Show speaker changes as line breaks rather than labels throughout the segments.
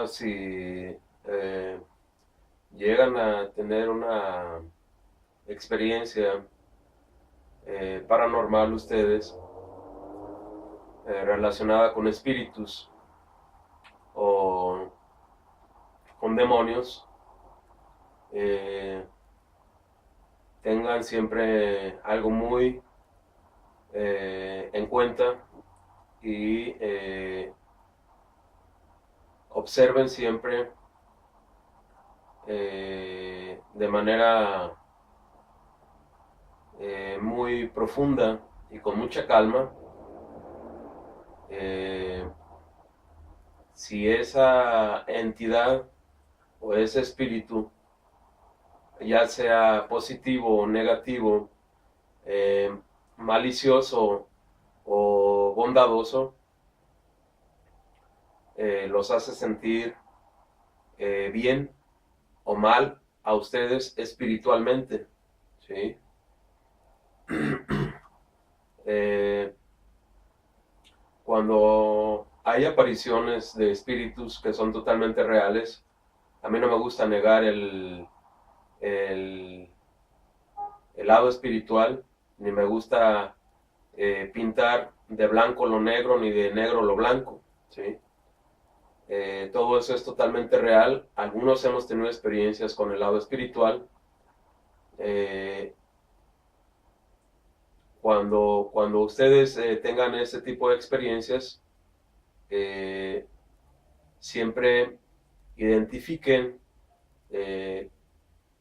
pasa si llegan a tener una experiencia paranormal ustedes relacionada con espíritus o con demonios? Tengan siempre algo muy en cuenta y observen siempre de manera muy profunda y con mucha calma si esa entidad o ese espíritu, ya sea positivo o negativo, malicioso o bondadoso, los hace sentir bien o mal a ustedes espiritualmente, ¿sí? Cuando hay apariciones de espíritus que son totalmente reales, a mí no me gusta negar el, el lado espiritual, ni me gusta pintar de blanco lo negro, ni de negro lo blanco, ¿sí? Todo eso es totalmente real. Algunos hemos tenido experiencias con el lado espiritual. Eh, cuando ustedes tengan ese tipo de experiencias, siempre identifiquen qué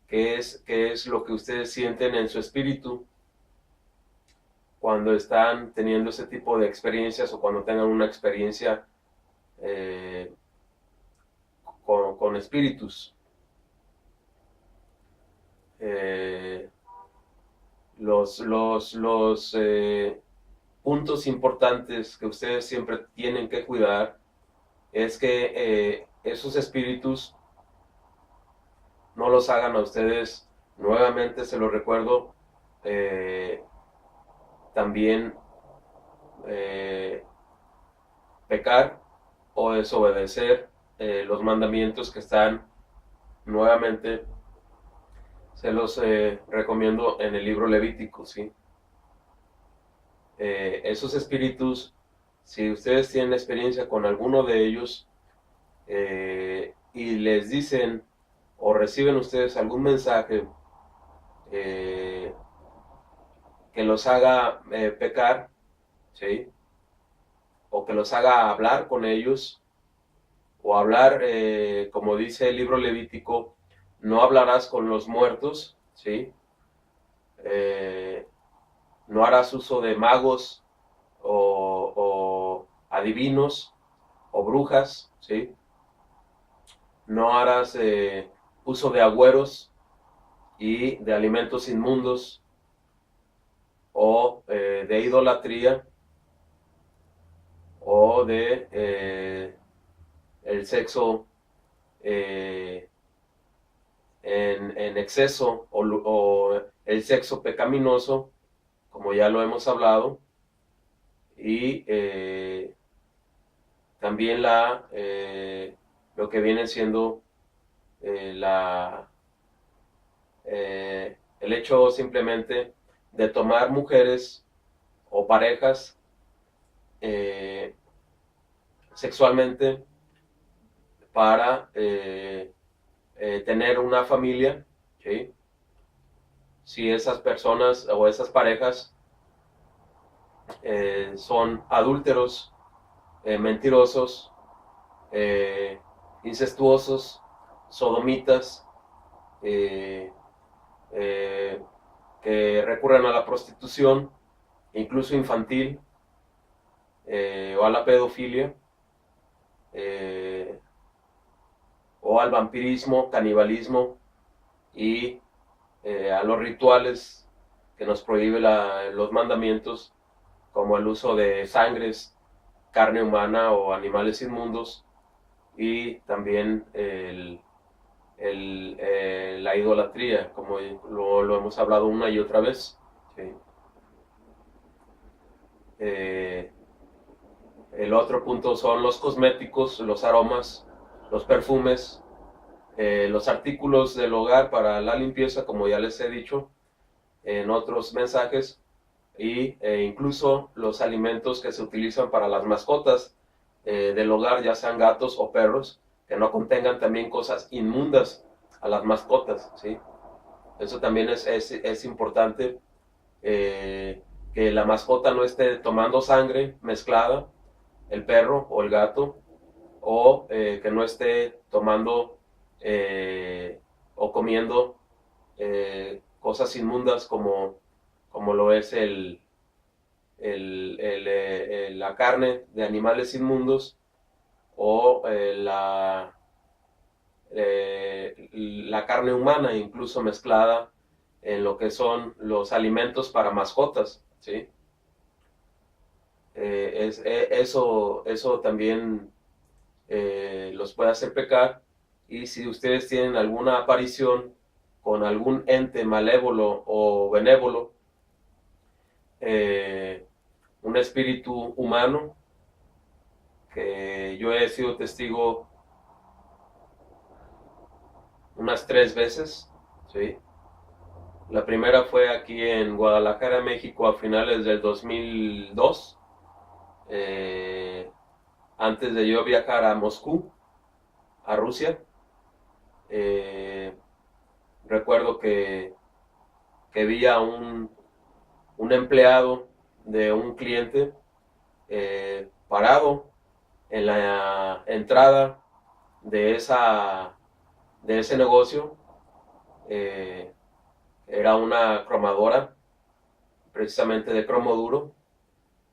es lo que ustedes sienten en su espíritu cuando están teniendo ese tipo de experiencias o cuando tengan una experiencia con espíritus. Eh, los puntos importantes que ustedes siempre tienen que cuidar es que esos espíritus no los hagan a ustedes, nuevamente se los recuerdo, también eh, pecar o desobedecer los mandamientos que están, nuevamente se los recomiendo en el libro Levítico, ¿sí? Esos espíritus, si ustedes tienen experiencia con alguno de ellos y les dicen o reciben ustedes algún mensaje eh, que los haga pecar, ¿sí? O que los haga hablar con ellos, o hablar, como dice el libro Levítico, no hablarás con los muertos, ¿sí? Eh, no harás uso de magos o adivinos o brujas, ¿sí? No harás uso de agüeros y de alimentos inmundos o de idolatría o de el sexo eh, en exceso o el sexo pecaminoso, como ya lo hemos hablado, y también lo que viene siendo la, el hecho simplemente de tomar mujeres o parejas sexualmente para tener una familia, ¿sí? Si esas personas o esas parejas son adúlteros, mentirosos, eh, incestuosos, sodomitas, eh, eh, que recurren a la prostitución, incluso infantil, o a la pedofilia, eh, o al vampirismo, canibalismo y a los rituales que nos prohíbe los mandamientos, como el uso de sangres, carne humana o animales inmundos, y también la idolatría, como lo hemos hablado una y otra vez, ¿sí? El otro punto son los cosméticos, los aromas, los perfumes, los artículos del hogar para la limpieza, como ya les he dicho en otros mensajes, y incluso los alimentos que se utilizan para las mascotas del hogar, ya sean gatos o perros, que no contengan también cosas inmundas a las mascotas, ¿sí? Eso también es importante, que la mascota no esté tomando sangre mezclada, el perro o el gato, o que no esté tomando o comiendo cosas inmundas como lo es la carne de animales inmundos, o la carne humana, incluso mezclada en lo que son los alimentos para mascotas, ¿sí? Eso también los puede hacer pecar. Y si ustedes tienen alguna aparición con algún ente malévolo o benévolo, un espíritu humano, que yo he sido testigo unas 3 veces, ¿sí? La primera fue aquí en Guadalajara, México, a finales del 2002, antes de yo viajar a Moscú, a Rusia. Recuerdo que vi a un empleado de un cliente parado en la entrada de ese negocio. Era una cromadora, precisamente de cromo duro.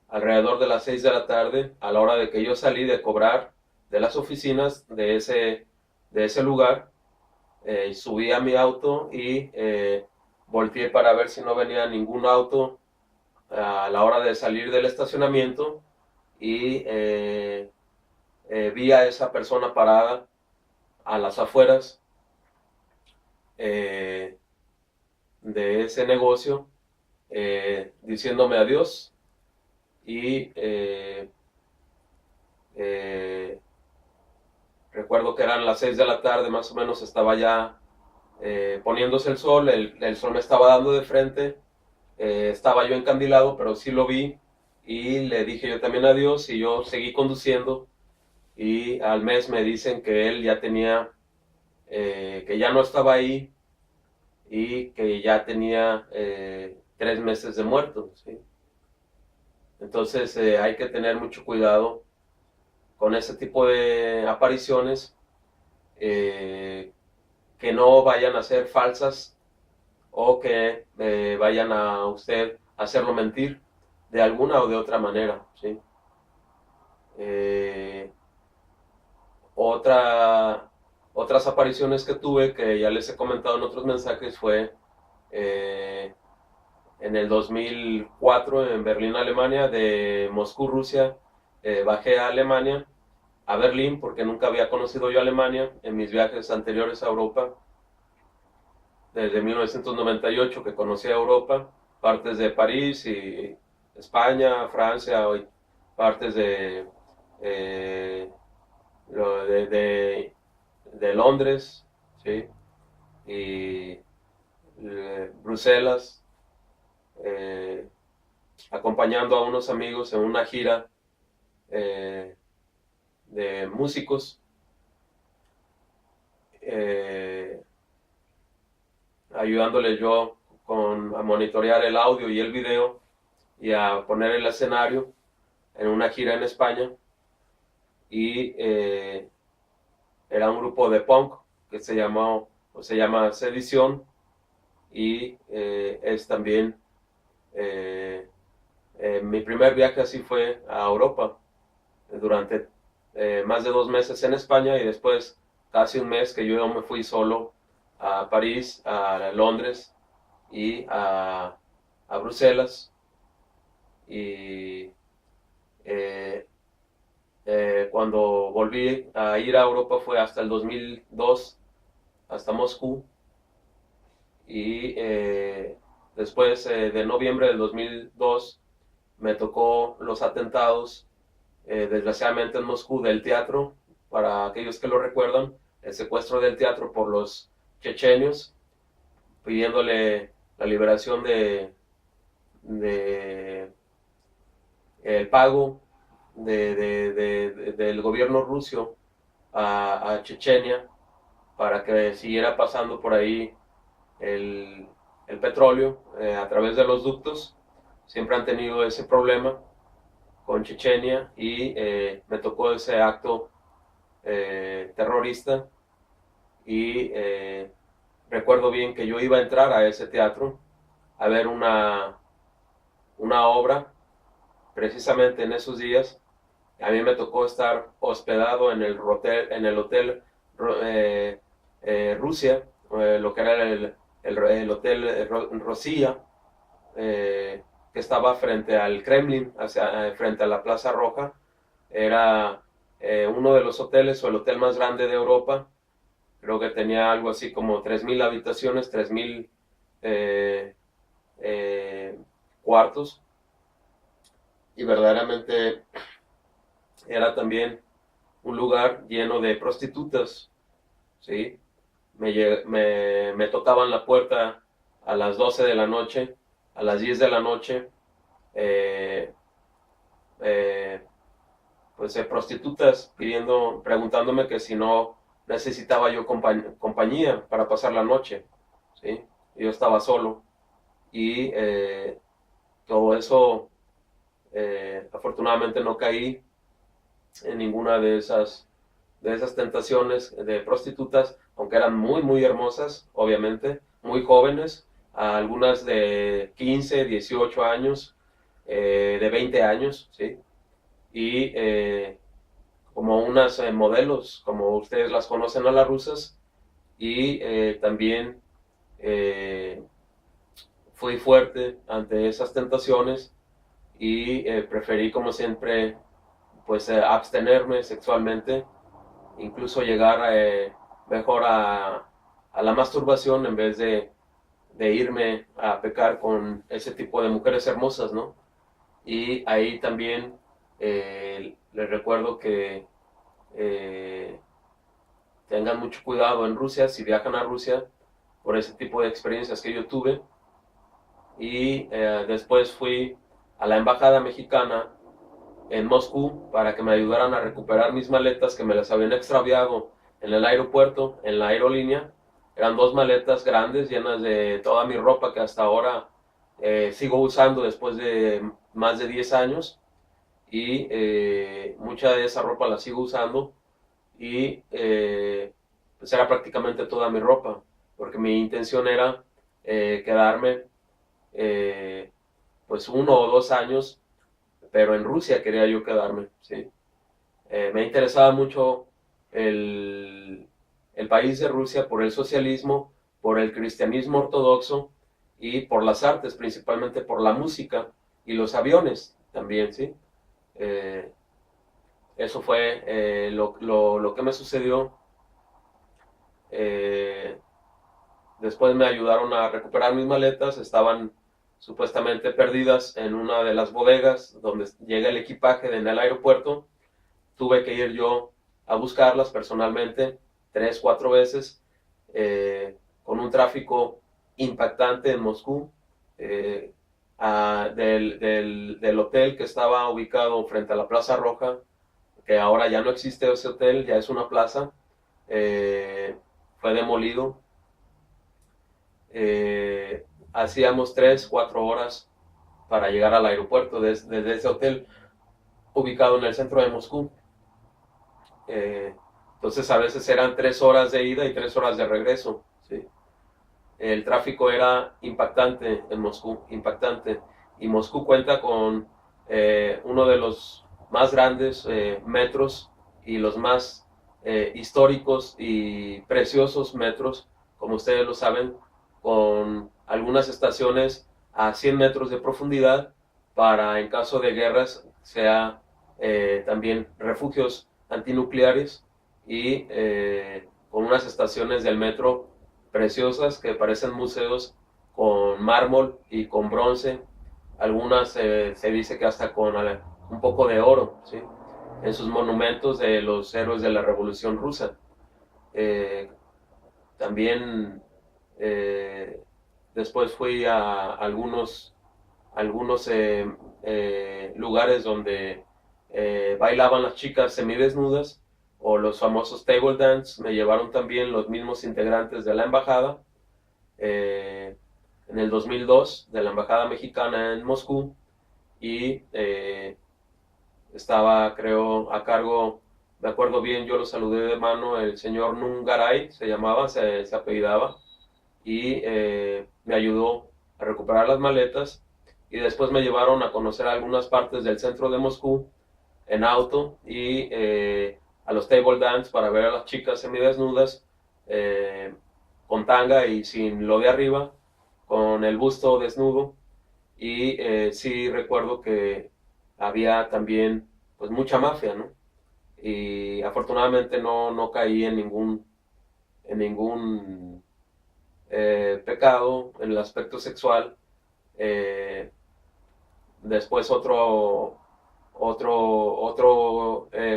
Alrededor de las 6 de la tarde, a la hora de que yo salí de cobrar de las oficinas de ese lugar, subí a mi auto y volteé para ver si no venía ningún auto a la hora de salir del estacionamiento, y vi a esa persona parada a las afueras de ese negocio, diciéndome adiós. Y recuerdo que eran las 6 de la tarde, más o menos, estaba ya poniéndose el sol, el sol me estaba dando de frente, estaba yo encandilado, pero sí lo vi, y le dije yo también adiós, y yo seguí conduciendo. Y al mes me dicen que él ya tenía, que ya no estaba ahí, y que ya tenía 3 meses de muerto, ¿sí? Entonces hay que tener mucho cuidado con ese tipo de apariciones, que no vayan a ser falsas, o que vayan a usted a hacerlo mentir de alguna o de otra manera, ¿sí? Otras apariciones que tuve, que ya les he comentado en otros mensajes, fue en el 2004 en Berlín, Alemania. De Moscú, Rusia, bajé a Alemania, a Berlín, porque nunca había conocido yo Alemania en mis viajes anteriores a Europa. Desde 1998 que conocí a Europa, partes de París y España, Francia, partes eh, de Londres, ¿sí? Y Bruselas, acompañando a unos amigos en una gira de músicos, ayudándoles yo a monitorear el audio y el video, y a poner el escenario en una gira en España. Y era un grupo de punk que se llama Sedición, y es también mi primer viaje así fue a Europa, durante más de 2 meses en España, y después casi un mes que yo me fui solo a París, a Londres y a Bruselas. Y cuando volví a ir a Europa fue hasta el 2002, hasta Moscú. Y después de noviembre del 2002 me tocó los atentados, desgraciadamente en Moscú, del teatro para aquellos que lo recuerdan, el secuestro del teatro por los chechenios, pidiéndole la liberación de el pago del gobierno ruso a Chechenia para que siguiera pasando por ahí el petróleo a través de los ductos. Siempre han tenido ese problema con Chechenia y me tocó ese acto terrorista y recuerdo bien que yo iba a entrar a ese teatro a ver una obra precisamente en esos días. A mí me tocó estar hospedado en el hotel Rusia, lo que era el hotel Rossiya, que estaba frente al Kremlin, frente a la Plaza Roja. Era uno de los hoteles o el hotel más grande de Europa. Creo que tenía algo así como 3.000 habitaciones, 3.000 cuartos. Y verdaderamente era también un lugar lleno de prostitutas, ¿sí? Me tocaban la puerta a las 12 de la noche, a las 10 de la noche, pues prostitutas preguntándome que si no necesitaba yo compañía para pasar la noche, ¿sí? Yo estaba solo y todo eso, afortunadamente no caí en ninguna de esas tentaciones de prostitutas, aunque eran muy, muy hermosas, obviamente, muy jóvenes, algunas de 15, 18 años, de 20 años, ¿sí? Y como unas modelos, como ustedes las conocen a las rusas, y también fui fuerte ante esas tentaciones y preferí, como siempre, pues abstenerme sexualmente, incluso llegar mejor a la masturbación en vez de irme a pecar con ese tipo de mujeres hermosas, ¿no? Y ahí también les recuerdo que tengan mucho cuidado en Rusia, si viajan a Rusia, por ese tipo de experiencias que yo tuve. Y después fui a la embajada mexicana en Moscú para que me ayudaran a recuperar mis maletas que me las habían extraviado en el aeropuerto, en la aerolínea. Eran 2 maletas grandes llenas de toda mi ropa que hasta ahora sigo usando después de más de 10 años y mucha de esa ropa la sigo usando y pues era prácticamente toda mi ropa porque mi intención era quedarme pues 1 o 2 años, pero en Rusia quería yo quedarme, ¿sí? Me interesaba mucho el país de Rusia por el socialismo, por el cristianismo ortodoxo y por las artes, principalmente por la música y los aviones también, ¿sí? Eso fue lo que me sucedió. Después me ayudaron a recuperar mis maletas, estaban supuestamente perdidas en una de las bodegas donde llega el equipaje en el aeropuerto. Tuve que ir yo a buscarlas personalmente 3, 4 veces, con un tráfico impactante en Moscú, del hotel que estaba ubicado frente a la Plaza Roja, que ahora ya no existe ese hotel, ya es una plaza, fue demolido. Hacíamos 3, 4 horas para llegar al aeropuerto desde ese hotel ubicado en el centro de Moscú. Entonces a veces eran 3 horas de ida y 3 horas de regreso, ¿sí? El tráfico era impactante en Moscú, impactante. Y Moscú cuenta con uno de los más grandes metros y los más históricos y preciosos metros, como ustedes lo saben, con algunas estaciones a 100 metros de profundidad para, en caso de guerras, sea también refugios antinucleares y con unas estaciones del metro preciosas que parecen museos con mármol y con bronce, algunas se dice que hasta con un poco de oro, ¿sí? en sus monumentos de los héroes de la Revolución Rusa. También después fui a algunos lugares donde bailaban las chicas semidesnudas, o los famosos table dance. Me llevaron también los mismos integrantes de la embajada, en el 2002, de la embajada mexicana en Moscú, y estaba, creo, a cargo, me acuerdo bien, yo lo saludé de mano, el señor Nungaray se llamaba, se apellidaba, y me ayudó a recuperar las maletas, y después me llevaron a conocer algunas partes del centro de Moscú en auto, y a los table dance para ver a las chicas semidesnudas, con tanga y sin lo de arriba, con el busto desnudo. Y sí recuerdo que había también pues mucha mafia, ¿no? Y afortunadamente no caí en ningún pecado en el aspecto sexual. Eh, Después otro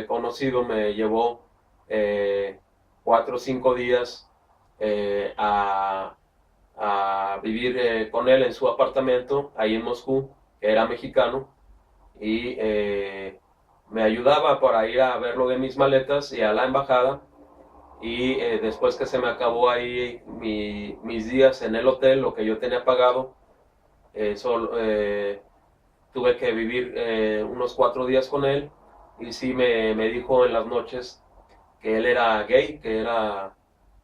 conocido me llevó 4 o 5 días a vivir con él en su apartamento ahí en Moscú, que era mexicano, y me ayudaba para ir a ver lo de mis maletas y a la embajada. Y después que se me acabó ahí mis días en el hotel, lo que yo tenía pagado, tuve que vivir unos 4 días con él. Y sí me dijo en las noches que él era gay, que era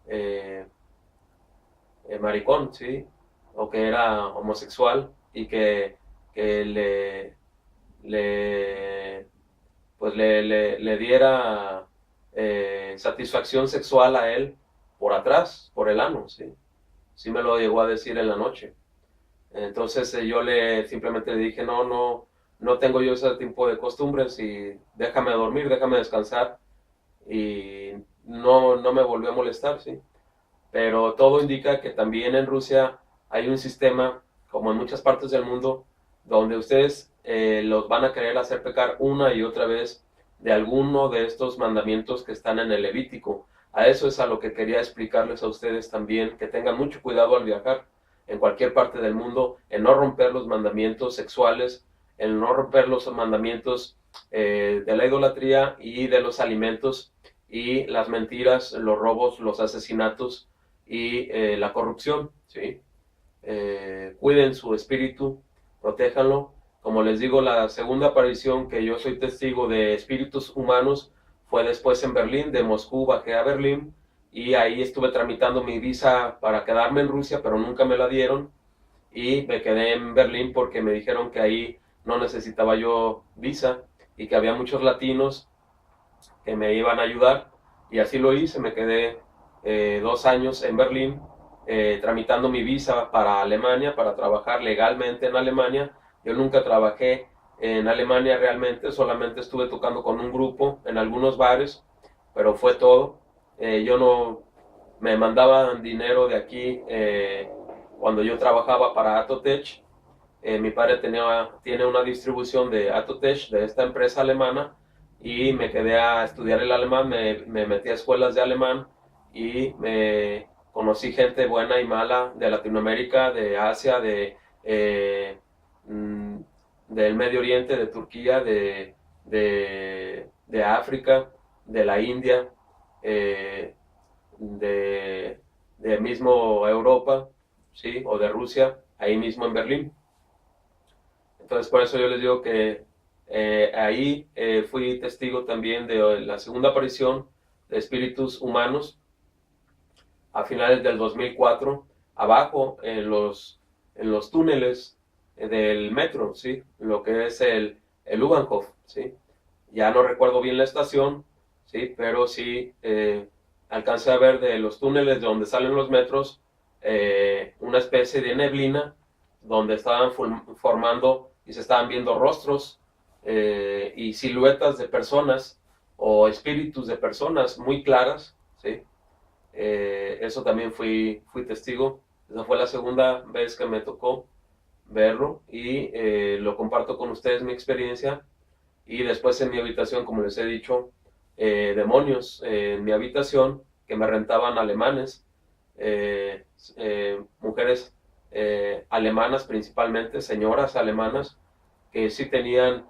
eh, maricón, ¿sí? O que era homosexual, y que le, pues le diera satisfacción sexual a él por atrás, por el ano, ¿sí? Sí me lo llegó a decir en la noche. Entonces yo simplemente le dije, no tengo yo ese tipo de costumbres, y déjame dormir, déjame descansar, y no me volvió a molestar, ¿sí? Pero todo indica que también en Rusia hay un sistema, como en muchas partes del mundo, donde ustedes los van a querer hacer pecar una y otra vez de alguno de estos mandamientos que están en el Levítico. A eso es a lo que quería explicarles a ustedes también, que tengan mucho cuidado al viajar en cualquier parte del mundo, en no romper los mandamientos sexuales, en no romper los mandamientos de la idolatría y de los alimentos, y las mentiras, los robos, los asesinatos y la corrupción, ¿sí? Cuiden su espíritu, protéjanlo. Como les digo, la segunda aparición que yo soy testigo de espíritus humanos fue después en Berlín. De Moscú bajé a Berlín, y ahí estuve tramitando mi visa para quedarme en Rusia, pero nunca me la dieron, y me quedé en Berlín porque me dijeron que ahí no necesitaba yo visa y que había muchos latinos que me iban a ayudar, y así lo hice. Me quedé 2 años en Berlín tramitando mi visa para Alemania, para trabajar legalmente en Alemania. Yo nunca trabajé en Alemania realmente, solamente estuve tocando con un grupo en algunos bares, pero fue todo. Yo no me mandaban dinero de aquí cuando yo trabajaba para Atotech. Mi padre tiene una distribución de Atotech, de esta empresa alemana, y me quedé a estudiar el alemán. Me metí a escuelas de alemán, y me conocí gente buena y mala de Latinoamérica, de Asia, mm, del Medio Oriente, de Turquía, de África, de la India, eh, de mismo Europa, ¿sí? O de Rusia, ahí mismo en Berlín. Entonces, por eso yo les digo que ahí fui testigo también de la segunda aparición de espíritus humanos a finales del 2004, abajo en los túneles del metro, ¿sí? Lo que es el U-Bahnhof, ¿sí? Ya no recuerdo bien la estación, ¿sí? Pero sí alcancé a ver de los túneles de donde salen los metros una especie de neblina donde estaban formando y se estaban viendo rostros y siluetas de personas o espíritus de personas muy claras, ¿sí? Eso también fui testigo. Esa fue la segunda vez que me tocó verlo, y lo comparto con ustedes mi experiencia. y después en mi habitación, como les he dicho, demonios en mi habitación que me rentaban alemanes, mujeres alemanas principalmente, señoras alemanas, que sí tenían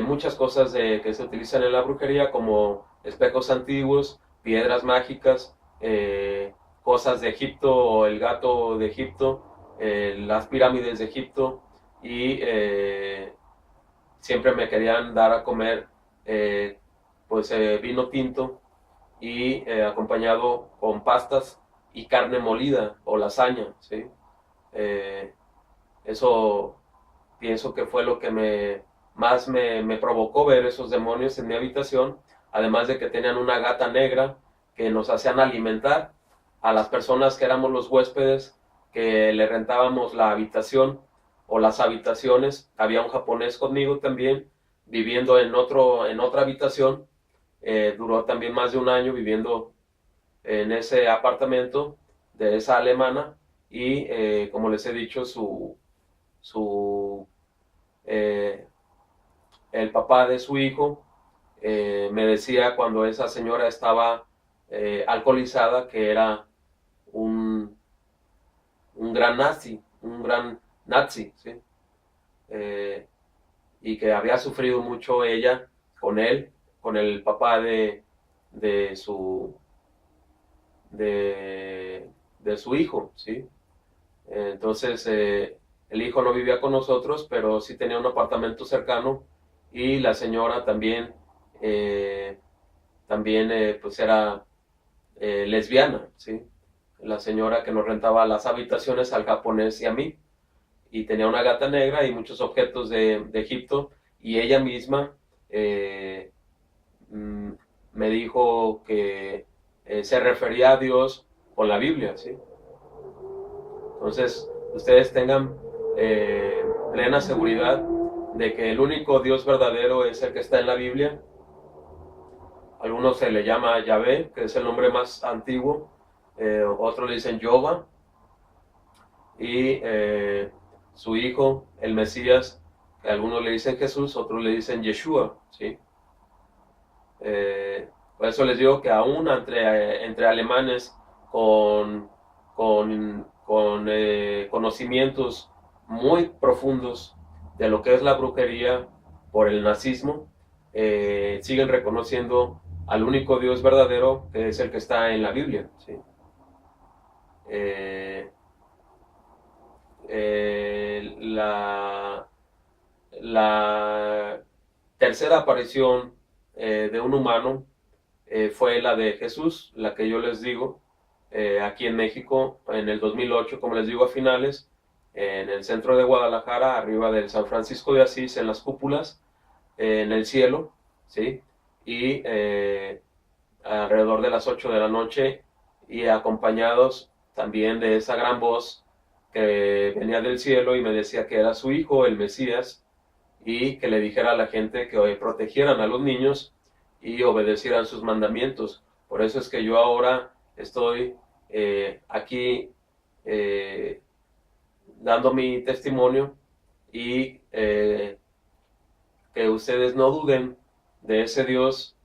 muchas cosas que se utilizan en la brujería, como espejos antiguos, piedras mágicas, cosas de Egipto o el gato de Egipto, las pirámides de Egipto, y siempre me querían dar a comer eh, vino tinto y acompañado con pastas y carne molida o lasaña, ¿sí? Eh, Eso pienso que fue lo que más me provocó ver esos demonios en mi habitación, además de que tenían una gata negra que nos hacían alimentar a las personas que éramos los huéspedes, que le rentábamos la habitación o las habitaciones. Había un japonés conmigo también, viviendo en otra habitación. Duró también más de un año viviendo en ese apartamento de esa alemana, y como les he dicho, su eh, el papá de su hijo me decía cuando esa señora estaba alcoholizada que era un, un gran nazi, ¿sí? Eh, y que había sufrido mucho ella con él, con el papá de su de su hijo, ¿sí? Entonces, el hijo no vivía con nosotros, pero sí tenía un apartamento cercano, y la señora también, pues era lesbiana, ¿sí? La señora que nos rentaba las habitaciones al japonés y a mí, y tenía una gata negra y muchos objetos de Egipto, y ella misma eh, mm, me dijo que se refería a Dios con la Biblia, ¿sí? Entonces, ustedes tengan plena seguridad de que el único Dios verdadero es el que está en la Biblia. Algunos se le llama Yahvé, que es el nombre más antiguo. Otros le dicen Jehová. Y su hijo, el Mesías, que algunos le dicen Jesús, otros le dicen Yeshua, ¿sí? Por eso les digo que aún entre alemanes con conocimientos muy profundos de lo que es la brujería por el nazismo, siguen reconociendo al único Dios verdadero, que es el que está en la Biblia, ¿sí? Eh, la tercera aparición de un humano fue la de Jesús, la que yo les digo, aquí en México, en el 2008, como les digo, a finales, en el centro de Guadalajara, arriba del San Francisco de Asís, en las cúpulas, en el cielo, ¿sí? Y alrededor de las 8 de la noche, y acompañados también de esa gran voz que venía del cielo y me decía que era su hijo, el Mesías, y que le dijera a la gente que protegieran a los niños y obedecieran sus mandamientos. Por eso es que yo ahora estoy aquí dando mi testimonio, y que ustedes no duden de ese Dios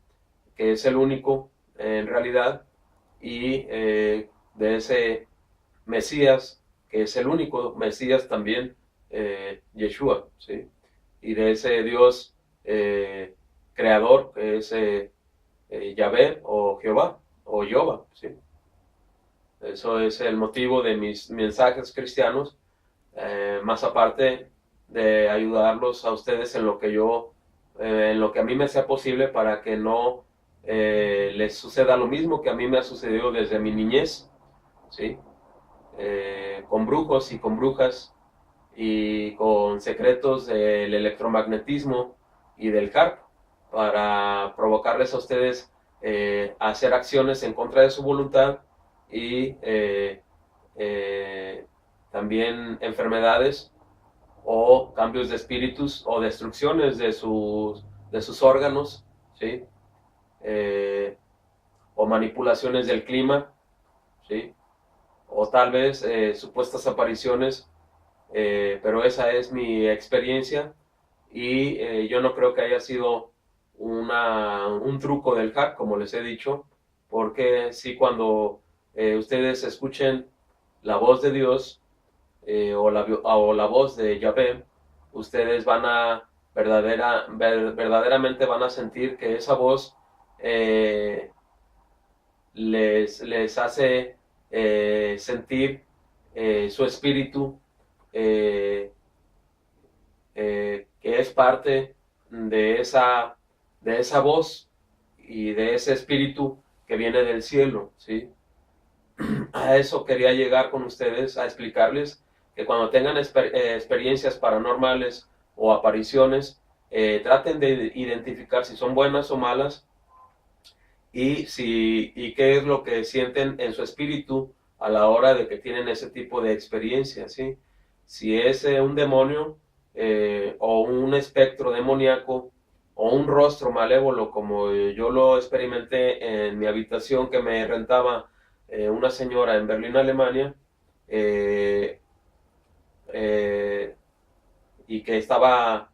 que es el único en realidad, y de ese Mesías que es el único Mesías también, Yeshua, ¿sí? Y de ese Dios creador que es Yahvé o Jehová o Jehová, ¿sí? Eso es el motivo de mis mensajes cristianos, más aparte de ayudarlos a ustedes en lo que en lo que a mí me sea posible, para que no les suceda lo mismo que a mí me ha sucedido desde mi niñez, ¿sí? Con brujos y con brujas y con secretos del electromagnetismo y del HARP, para provocarles a ustedes a hacer acciones en contra de su voluntad, y también enfermedades o cambios de espíritus o destrucciones de sus órganos, ¿sí? O manipulaciones del clima, ¿sí? O tal vez supuestas apariciones, pero esa es mi experiencia, y yo no creo que haya sido un truco del hack, como les he dicho, porque si cuando ustedes escuchen la voz de Dios o la voz de Yahvé, ustedes van a verdaderamente van a sentir que esa voz les hace sentir su espíritu, que es parte de esa voz y de ese espíritu que viene del cielo, ¿sí? A eso quería llegar con ustedes, a explicarles que cuando tengan experiencias paranormales o apariciones, traten de identificar si son buenas o malas y qué es lo que sienten en su espíritu a la hora de que tienen ese tipo de experiencias, ¿sí? Si es un demonio o un espectro demoníaco o un rostro malévolo, como yo lo experimenté en mi habitación que me rentaba una señora en Berlín, Alemania, eh, eh, y que estaba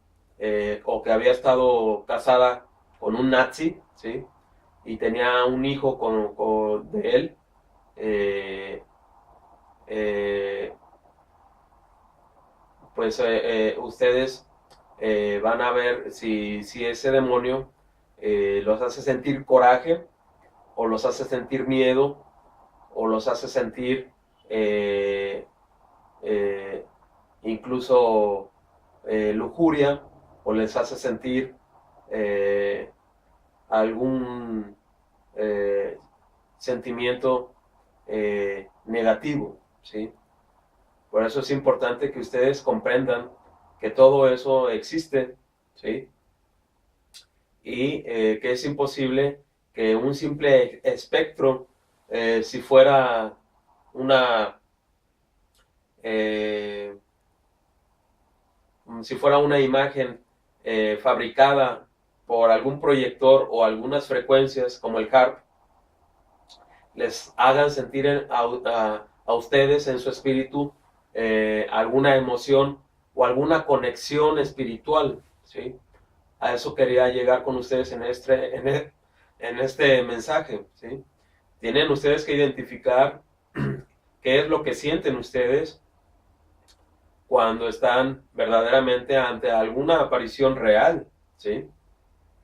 o que había estado casada con un nazi, ¿sí? Y tenía un hijo de él. eh, eh, pues ustedes van a ver si ese demonio los hace sentir coraje o los hace sentir miedo o los hace sentir eh, eh, incluso lujuria o les hace sentir eh, algún sentimiento negativo, ¿sí? Por eso es importante que ustedes comprendan que todo eso existe, ¿sí? Y que es imposible que un simple espectro, si fuera una eh, si fuera una imagen fabricada por algún proyector o algunas frecuencias como el HARP, les hagan sentir a ustedes en su espíritu alguna emoción o alguna conexión espiritual, ¿sí? A eso quería llegar con ustedes en este mensaje, ¿sí? Tienen ustedes que identificar qué es lo que sienten ustedes cuando están verdaderamente ante alguna aparición real, ¿sí?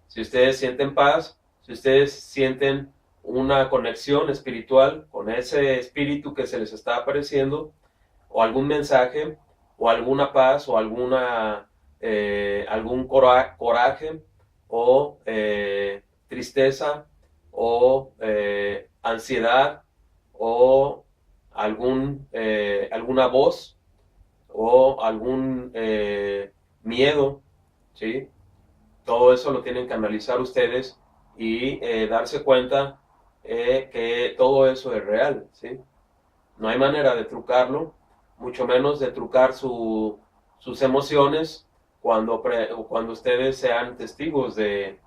Si ustedes sienten paz, si ustedes sienten una conexión espiritual con ese espíritu que se les está apareciendo, o algún mensaje, o alguna paz, o algún coraje, o tristeza, o ansiedad, o alguna voz, o algún miedo, ¿sí? Todo eso lo tienen que analizar ustedes y darse cuenta que todo eso es real, ¿sí? No hay manera de trucarlo, mucho menos de trucar sus emociones cuando ustedes sean testigos de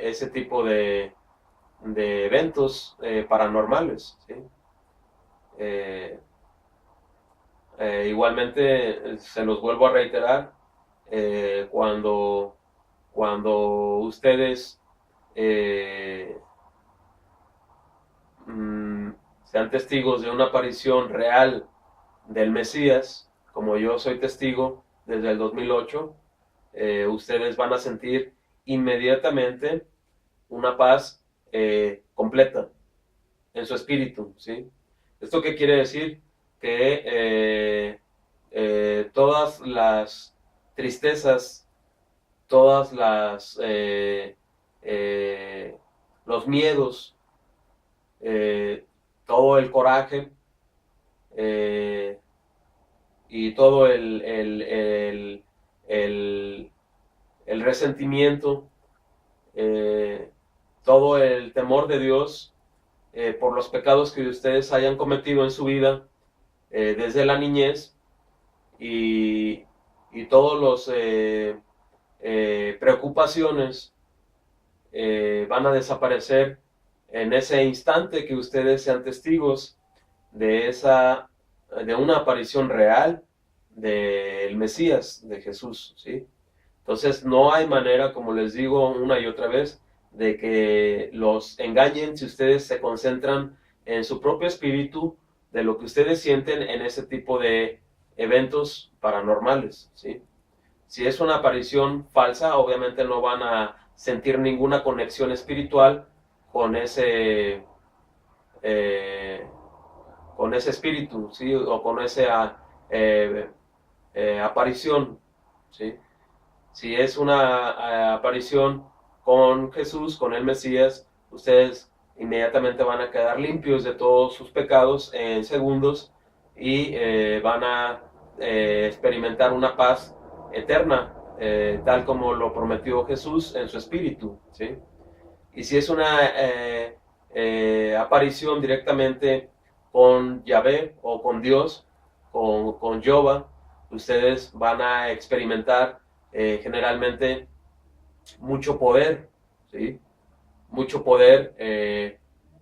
ese tipo de eventos paranormales, ¿sí? Eh, Igualmente, se los vuelvo a reiterar, cuando ustedes eh, sean testigos de una aparición real del Mesías, como yo soy testigo desde el 2008, ustedes van a sentir inmediatamente una paz completa en su espíritu, ¿sí? ¿Esto qué quiere decir? Que todas las tristezas, todas los miedos, todo el coraje eh, y todo el resentimiento, todo el temor de Dios por los pecados que ustedes hayan cometido en su vida desde la niñez y todos los preocupaciones van a desaparecer en ese instante que ustedes sean testigos de una aparición real del Mesías, de Jesús, ¿sí? Entonces no hay manera, como les digo una y otra vez, de que los engañen si ustedes se concentran en su propio espíritu, de lo que ustedes sienten en ese tipo de eventos paranormales, ¿sí? Si es una aparición falsa, obviamente no van a sentir ninguna conexión espiritual con eh, con ese espíritu, ¿sí? O con esa eh, aparición, ¿sí? Si es una aparición con Jesús, con el Mesías, ustedes inmediatamente van a quedar limpios de todos sus pecados en segundos y van a experimentar una paz eterna, tal como lo prometió Jesús en su espíritu, ¿sí? Y si es una aparición directamente con Yahvé o con Dios, con Jehová, ustedes van a experimentar generalmente mucho poder, ¿sí? Mucho poder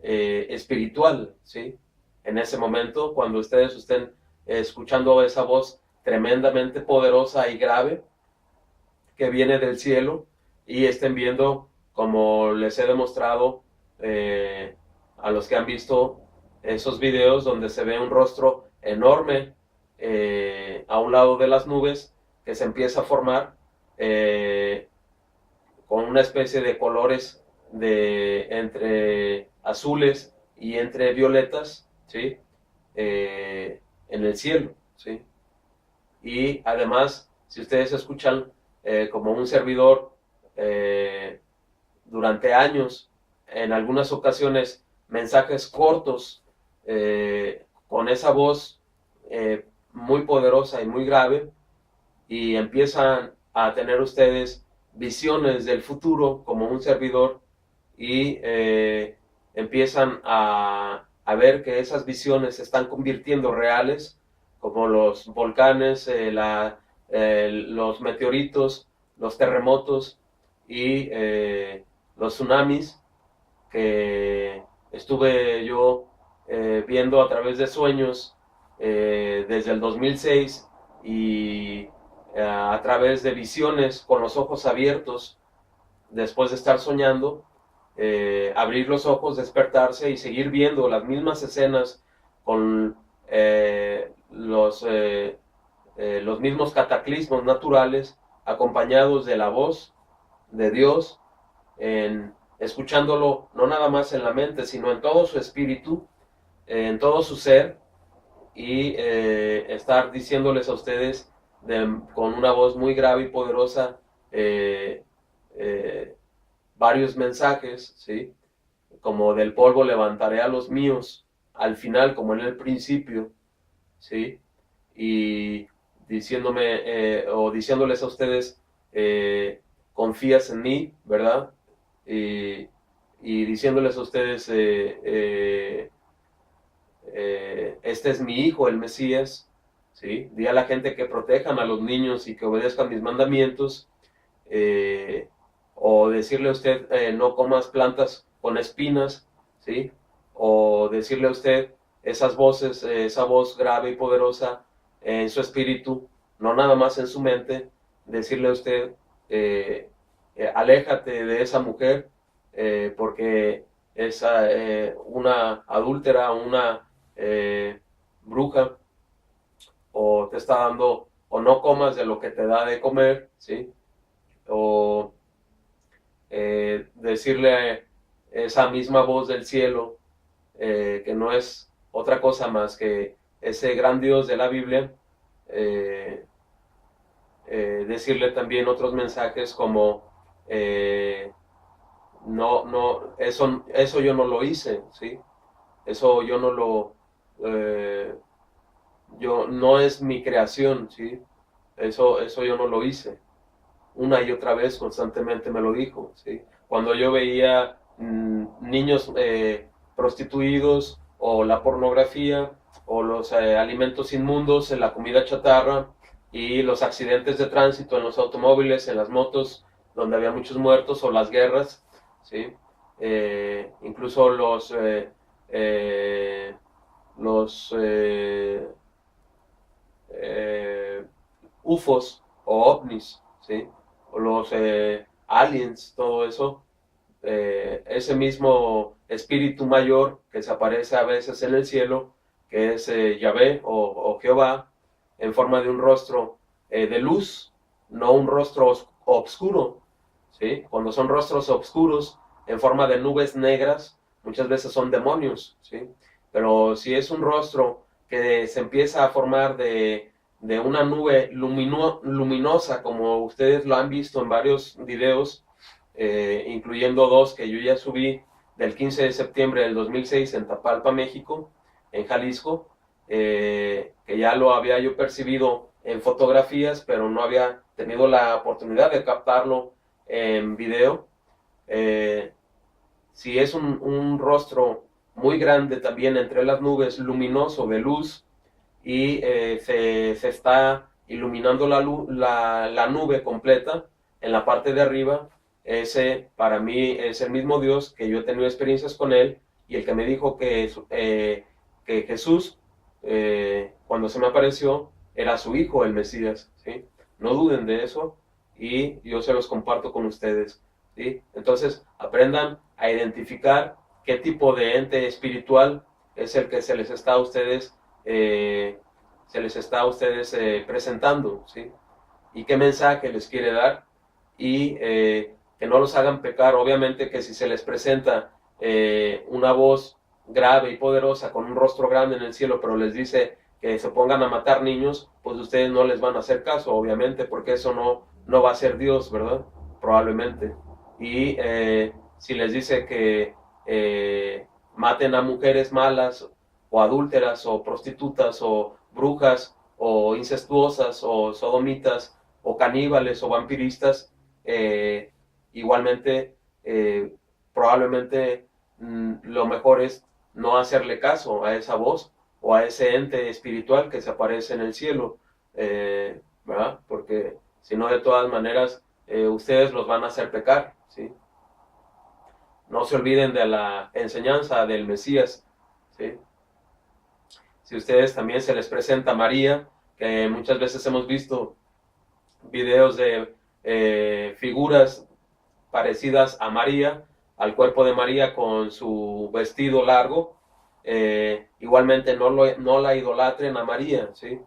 espiritual, ¿sí? En ese momento, cuando ustedes estén escuchando esa voz tremendamente poderosa y grave que viene del cielo y estén viendo, como les he demostrado a los que han visto esos videos donde se ve un rostro enorme a un lado de las nubes que se empieza a formar con una especie de colores de entre azules y entre violetas, ¿sí? En el cielo, ¿sí? Y además, si ustedes escuchan como un servidor durante años, en algunas ocasiones, mensajes cortos con esa voz muy poderosa y muy grave, y empiezan a tener ustedes visiones del futuro como un servidor y empiezan a ver que esas visiones se están convirtiendo reales, como los volcanes, los meteoritos, los terremotos y los tsunamis que estuve yo viendo a través de sueños desde el 2006 y a través de visiones con los ojos abiertos después de estar soñando, abrir los ojos, despertarse y seguir viendo las mismas escenas con los mismos cataclismos naturales acompañados de la voz de Dios, escuchándolo no nada más en la mente, sino en todo su espíritu, en todo su ser, y estar diciéndoles a ustedes con una voz muy grave y poderosa eh, varios mensajes, ¿sí? Como del polvo levantaré a los míos, al final, como en el principio, ¿sí? Y o diciéndoles a ustedes, confías en mí, ¿verdad? Y diciéndoles a ustedes, este es mi hijo, el Mesías, ¿sí? Di a la gente que protejan a los niños y que obedezcan mis mandamientos, o decirle a usted, no comas plantas con espinas, ¿sí? O decirle a usted esas voces, esa voz grave y poderosa en su espíritu, no nada más en su mente, decirle a usted, aléjate de esa mujer, porque es una adúltera, una bruja, o te está dando, o no comas de lo que te da de comer, ¿sí? O decirle a esa misma voz del cielo, que no es otra cosa más que ese gran Dios de la Biblia, decirle también otros mensajes como, eso yo no lo hice, ¿sí? Eso yo no lo, eh, no es mi creación, ¿sí? Eso yo no lo hice. Una y otra vez constantemente me lo dijo, ¿sí? Cuando yo veía niños prostituidos, o la pornografía, o los alimentos inmundos en la comida chatarra, y los accidentes de tránsito en los automóviles, en las motos, donde había muchos muertos, o las guerras, ¿sí? Incluso los UFOs o ovnis, ¿sí? O los aliens, todo eso, ese mismo espíritu mayor que se aparece a veces en el cielo, que es Yahvé o Jehová, en forma de un rostro de luz, no un rostro oscuro, ¿sí? Cuando son rostros oscuros, en forma de nubes negras, muchas veces son demonios, ¿sí? Pero si es un rostro que se empieza a formar de una nube luminosa, como ustedes lo han visto en varios videos, incluyendo dos que yo ya subí del 15 de septiembre del 2006 en Tapalpa, México, en Jalisco, que ya lo había yo percibido en fotografías, pero no había tenido la oportunidad de captarlo en video. Si es un rostro muy grande también entre las nubes, luminoso, de luz, y se está iluminando la nube completa en la parte de arriba, ese para mí es el mismo Dios, que yo he tenido experiencias con él, y el que me dijo que Jesús, cuando se me apareció, era su hijo, el Mesías, ¿sí? No duden de eso, y yo se los comparto con ustedes, ¿sí? Entonces, aprendan a identificar qué tipo de ente espiritual es el que se les está a ustedes presentando, ¿sí? Y qué mensaje les quiere dar, y que no los hagan pecar. Obviamente que si se les presenta una voz grave y poderosa con un rostro grande en el cielo, pero les dice que se pongan a matar niños, pues ustedes no les van a hacer caso, obviamente, porque eso no va a ser Dios, ¿verdad? Probablemente. Y si les dice que maten a mujeres malas, o adúlteras, o prostitutas, o brujas, o incestuosas, o sodomitas, o caníbales, o vampiristas, igualmente, probablemente lo mejor es no hacerle caso a esa voz o a ese ente espiritual que se aparece en el cielo, ¿verdad? Porque si no, de todas maneras, ustedes los van a hacer pecar, ¿sí? No se olviden de la enseñanza del Mesías, ¿sí? Si ustedes también se les presenta a María, que muchas veces hemos visto videos de figuras parecidas a María, al cuerpo de María con su vestido largo, igualmente no la idolatren a María, ¿sí?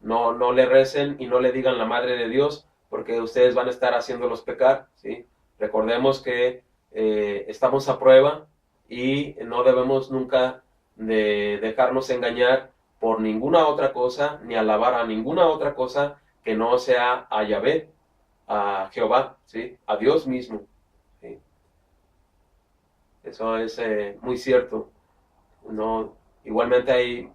No le recen y no le digan la Madre de Dios, porque ustedes van a estar haciéndolos pecar, ¿sí? Recordemos que estamos a prueba y no debemos nunca de dejarnos engañar por ninguna otra cosa, ni alabar a ninguna otra cosa que no sea a Yahvé, a Jehová, ¿sí? A Dios mismo, ¿sí? Eso es muy cierto, ¿no? Igualmente hay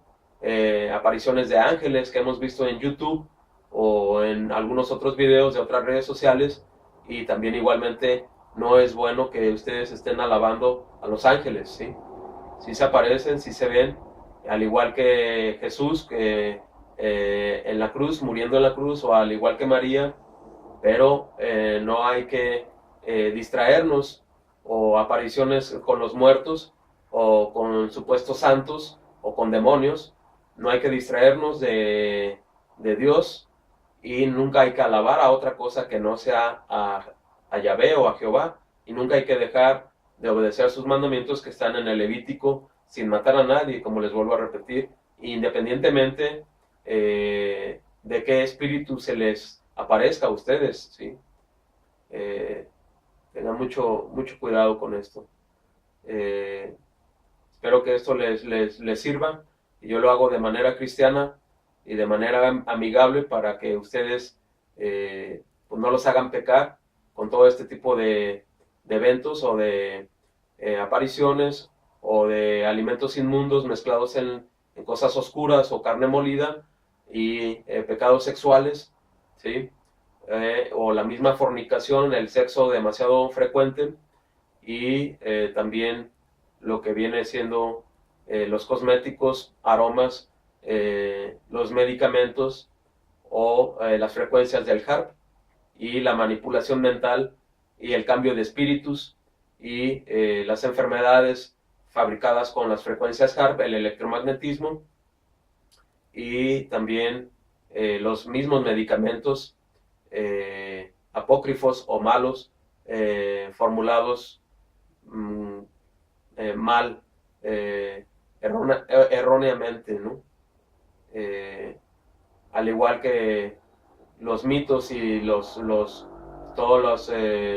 apariciones de ángeles que hemos visto en YouTube o en algunos otros videos de otras redes sociales, y también igualmente no es bueno que ustedes estén alabando a los ángeles, ¿sí? Sí se aparecen, sí se ven, al igual que Jesús, que en la cruz, muriendo en la cruz, o al igual que María, pero no hay que distraernos, o apariciones con los muertos, o con supuestos santos, o con demonios. No hay que distraernos de Dios, y nunca hay que alabar a otra cosa que no sea a Yahvé o a Jehová, y nunca hay que dejar de obedecer sus mandamientos que están en el Levítico, sin matar a nadie, como les vuelvo a repetir, independientemente de qué espíritu se les aparezca a ustedes, ¿sí? Tengan mucho cuidado con esto. Espero que esto les sirva, y yo lo hago de manera cristiana y de manera amigable, para que ustedes pues no los hagan pecar con todo este tipo de eventos, o de apariciones, o de alimentos inmundos mezclados en cosas oscuras, o carne molida, y pecados sexuales, ¿sí? O la misma fornicación, el sexo demasiado frecuente, y también lo que viene siendo los cosméticos, aromas, los medicamentos, o las frecuencias del HARP, y la manipulación mental, y el cambio de espíritus, y las enfermedades fabricadas con las frecuencias HARP, el electromagnetismo, y también los mismos medicamentos apócrifos o malos, formulados mal, erróneamente, ¿no? Al igual que los mitos y todos los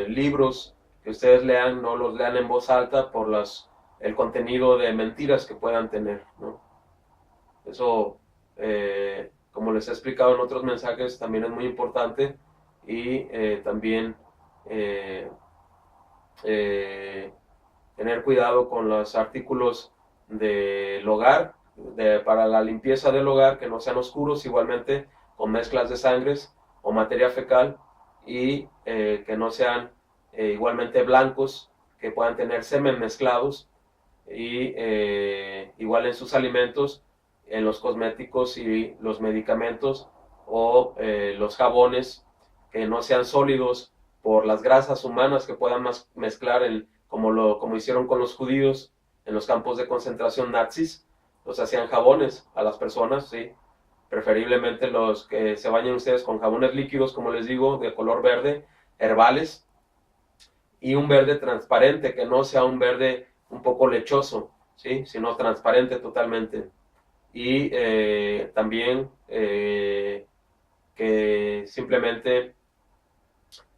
libros que ustedes lean, no los lean en voz alta por el contenido de mentiras que puedan tener, ¿no? Eso, como les he explicado en otros mensajes, también es muy importante, y también tener cuidado con los artículos del hogar, para la limpieza del hogar, que no sean oscuros, igualmente con mezclas de sangres o materia fecal, y que no sean igualmente blancos, que puedan tener semen mezclados, y igual en sus alimentos, en los cosméticos y los medicamentos, o los jabones, que no sean sólidos por las grasas humanas que puedan mezclar, como hicieron con los judíos en los campos de concentración nazis. Los hacían jabones a las personas, ¿sí? Preferiblemente los que se bañen ustedes con jabones líquidos, como les digo, de color verde, herbales, y un verde transparente, que no sea un verde un poco lechoso, ¿sí? Sino transparente totalmente. Y también que simplemente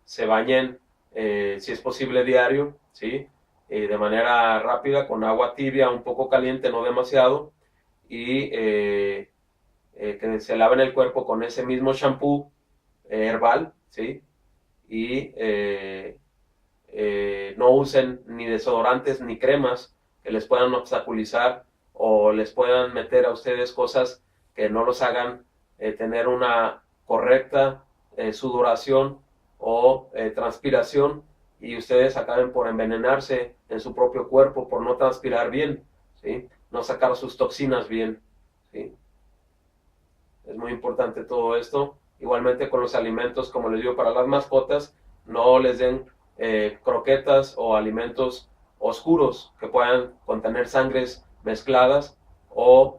se bañen, si es posible, diario, ¿sí? De manera rápida, con agua tibia, un poco caliente, no demasiado, y que se laven el cuerpo con ese mismo shampoo herbal, ¿sí? Y no usen ni desodorantes ni cremas que les puedan obstaculizar o les puedan meter a ustedes cosas que no los hagan tener una correcta sudoración o transpiración, y ustedes acaben por envenenarse en su propio cuerpo por no transpirar bien, ¿sí? No sacar sus toxinas bien, ¿sí? Es muy importante todo esto. Igualmente con los alimentos, como les digo, para las mascotas, no les den croquetas o alimentos oscuros que puedan contener sangres mezcladas, o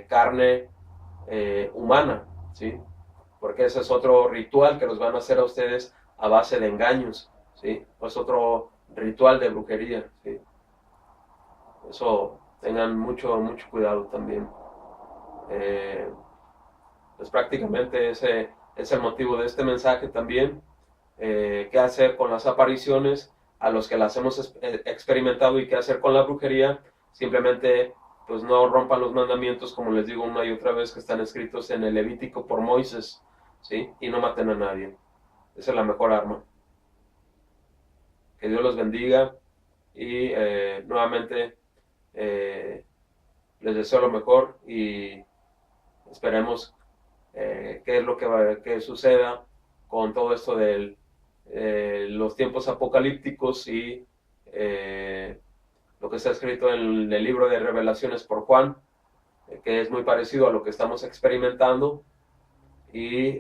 carne humana, ¿sí? Porque ese es otro ritual que los van a hacer a ustedes a base de engaños, ¿sí? Es otro ritual de brujería, ¿sí? Eso tengan mucho cuidado también. Pues prácticamente ese es el motivo de este mensaje también. Qué hacer con las apariciones a los que las hemos experimentado, y qué hacer con la brujería. Simplemente pues no rompan los mandamientos, como les digo una y otra vez, que están escritos en el Levítico por Moisés, ¿sí? Y no maten a nadie. Esa es la mejor arma. Que Dios los bendiga, y nuevamente les deseo lo mejor, y esperemos qué es lo que suceda con todo esto de los tiempos apocalípticos, y lo que está escrito en el libro de Revelaciones por Juan, que es muy parecido a lo que estamos experimentando, y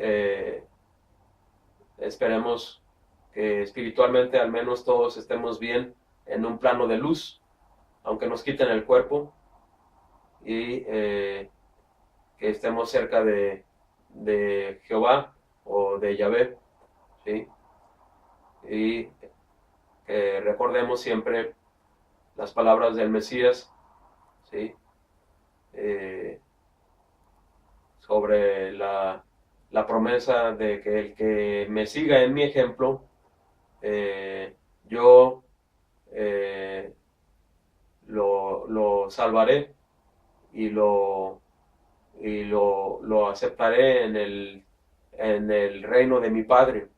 esperemos que espiritualmente al menos todos estemos bien en un plano de luz, aunque nos quiten el cuerpo, y que estemos cerca de Jehová o de Yahvé, ¿sí? Y recordemos siempre las palabras del Mesías, ¿sí? Sobre la promesa de que el que me siga en mi ejemplo, yo lo salvaré, y lo aceptaré en el reino de mi Padre,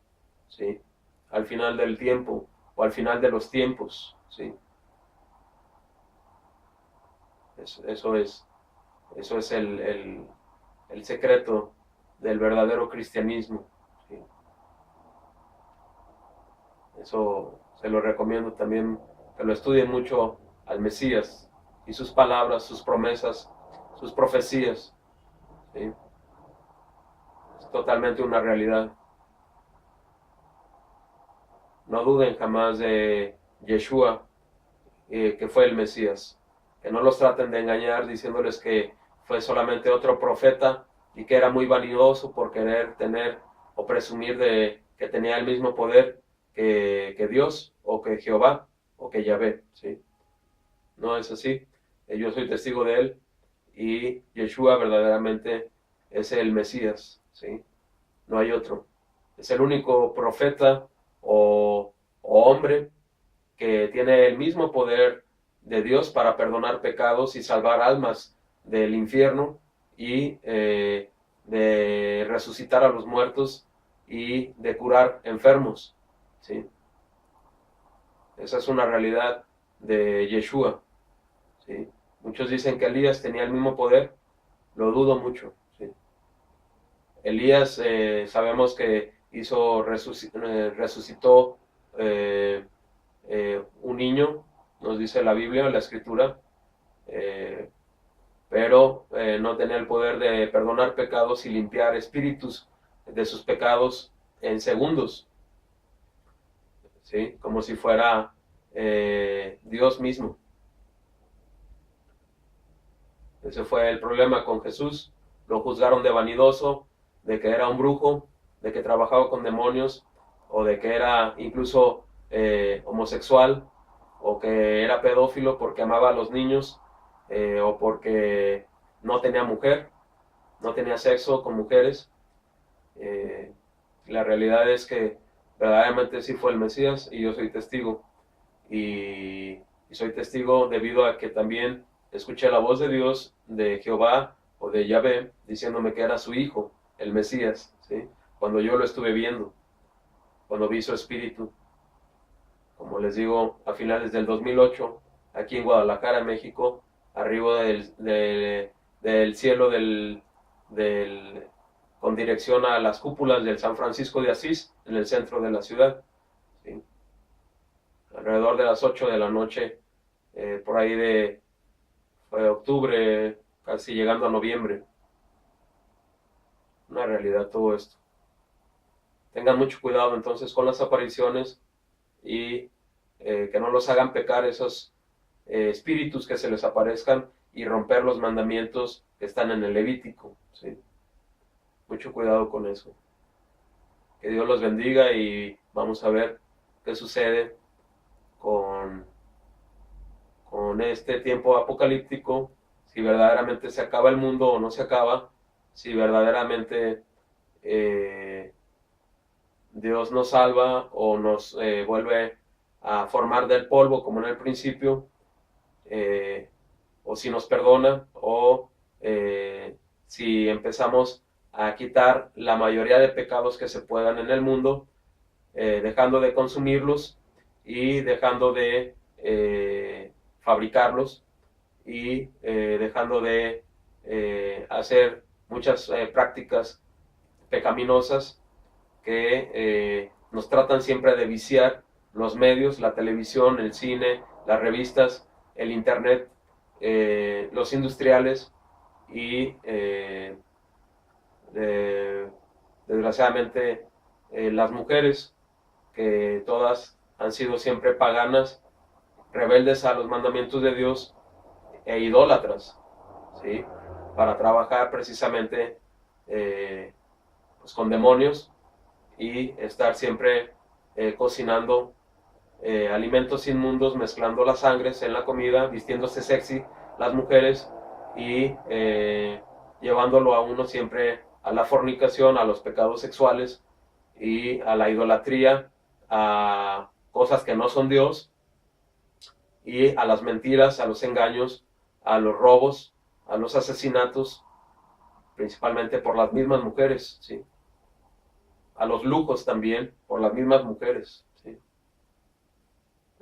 ¿sí? Al final del tiempo, o al final de los tiempos, ¿sí? Eso es el secreto del verdadero cristianismo, ¿sí? Eso se lo recomiendo también, que lo estudien mucho al Mesías y sus palabras, sus promesas, sus profecías, ¿sí? Es totalmente una realidad. No duden jamás de Yeshua, que fue el Mesías. Que no los traten de engañar diciéndoles que fue solamente otro profeta, y que era muy vanidoso por querer tener o presumir de que tenía el mismo poder que Dios, o que Jehová, o que Yahvé, ¿sí? No es así. Yo soy testigo de él, y Yeshua verdaderamente es el Mesías, ¿sí? No hay otro. Es el único profeta o hombre que tiene el mismo poder de Dios para perdonar pecados y salvar almas del infierno, y de resucitar a los muertos y de curar enfermos, ¿sí? Esa es una realidad de Yeshua, ¿sí? Muchos dicen que Elías tenía el mismo poder, lo dudo mucho, ¿sí? Elías sabemos que resucitó un niño, nos dice la Biblia, la Escritura, pero no tenía el poder de perdonar pecados y limpiar espíritus de sus pecados en segundos, ¿sí? Como si fuera Dios mismo. Ese fue el problema con Jesús. Lo juzgaron de vanidoso, de que era un brujo, de que trabajaba con demonios, o de que era incluso homosexual, o que era pedófilo porque amaba a los niños, o porque no tenía mujer, no tenía sexo con mujeres. La realidad es que verdaderamente sí fue el Mesías, y yo soy testigo. Y soy testigo debido a que también escuché la voz de Dios, de Jehová o de Yahvé, diciéndome que era su hijo, el Mesías, ¿sí? Cuando yo lo estuve viendo, cuando vi su espíritu. Como les digo, a finales del 2008, aquí en Guadalajara, México, arriba del cielo con dirección a las cúpulas del San Francisco de Asís, en el centro de la ciudad, ¿sí? Alrededor de las 8 de la noche, por ahí de octubre, casi llegando a noviembre. Una realidad todo esto. Tengan mucho cuidado entonces con las apariciones, y que no los hagan pecar esos espíritus que se les aparezcan, y romper los mandamientos que están en el Levítico, ¿sí? Mucho cuidado con eso. Que Dios los bendiga, y vamos a ver qué sucede con este tiempo apocalíptico, si verdaderamente se acaba el mundo o no se acaba, si verdaderamente Dios nos salva o nos vuelve a formar del polvo como en el principio, o si nos perdona, o si empezamos a quitar la mayoría de pecados que se puedan en el mundo, dejando de consumirlos y dejando de fabricarlos, y dejando de hacer muchas prácticas pecaminosas que nos tratan siempre de viciar los medios, la televisión, el cine, las revistas, el internet, los industriales, y desgraciadamente las mujeres, que todas han sido siempre paganas, rebeldes a los mandamientos de Dios e idólatras, ¿sí? Para trabajar precisamente pues con demonios, y estar siempre cocinando alimentos inmundos, mezclando las sangres en la comida, vistiéndose sexy las mujeres, y llevándolo a uno siempre a la fornicación, a los pecados sexuales y a la idolatría, a cosas que no son Dios, y a las mentiras, a los engaños, a los robos, a los asesinatos, principalmente por las mismas mujeres, ¿sí? A los lujos también, por las mismas mujeres, ¿sí?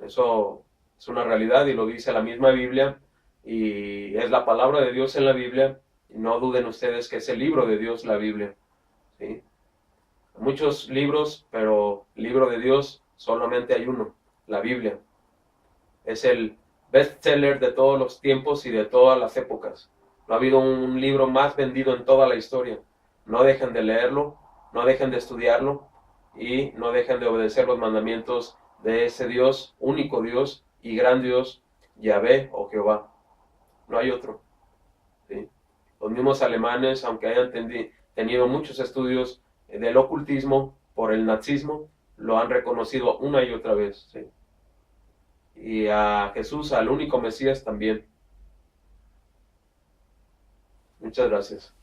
Eso es una realidad, y lo dice la misma Biblia, y es la palabra de Dios en la Biblia, y no duden ustedes que es el libro de Dios la Biblia, ¿sí? Muchos libros, pero el libro de Dios solamente hay uno, la Biblia. Es el bestseller de todos los tiempos y de todas las épocas. No ha habido un libro más vendido en toda la historia. No dejen de leerlo, no dejen de estudiarlo, y no dejen de obedecer los mandamientos de ese Dios, único Dios y gran Dios, Yahvé o Jehová. No hay otro, ¿sí? Los mismos alemanes, aunque hayan tenido muchos estudios del ocultismo por el nazismo lo han reconocido una y otra vez, ¿sí? Y a Jesús, al único Mesías, también. Muchas gracias.